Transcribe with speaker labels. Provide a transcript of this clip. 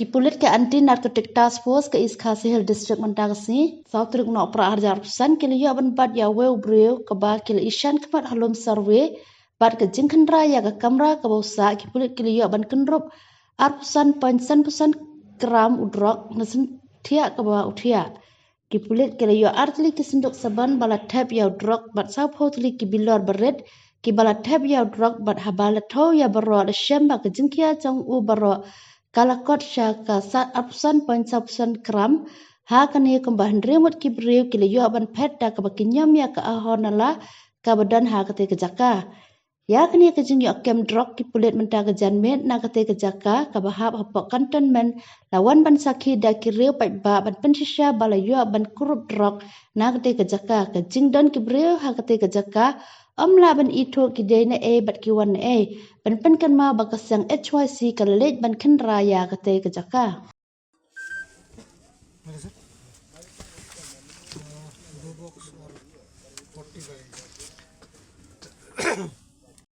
Speaker 1: Kipulit ke anti narcotic task force ke iskasi hil district Mentagasi, Sautrik no praharjar pesan kili ya ban bad ya weu breu ke ba kili isyan kemat halum survey bad ke jingkan raya ke kamera ke bausa kipulit kili ya ban kendrup arpusan pesan gram udrok nasen tia ke ba utia. Kipulit kili ya artli kisinduk saban bala tab ya udrok bad saupotli kibilor bered ki bala tab ya udrok bad habala tau ya baro ada syamba ke jingkia jang u baro kalakot syaka sat apsan gram ha kani kembah ndrimut kibriu kiliyo aban pet da kabakinyam ya ka ahonala kabadan ha kate kejaka ya kani kejing yo kem drok kipulit menta kejanmet na kate kejaka kabahap hapok kantonmen lawan ban sakhi da kiriu pai ba ban pensisya balayo ban kurup drok na kate kejaka kejing don kibriu ha kate kejaka amla ban itu kidene bat kiwan ban penkan ma bakasang HYC kalej ban ken raya kate kejaka.
Speaker 2: Blue box or 45.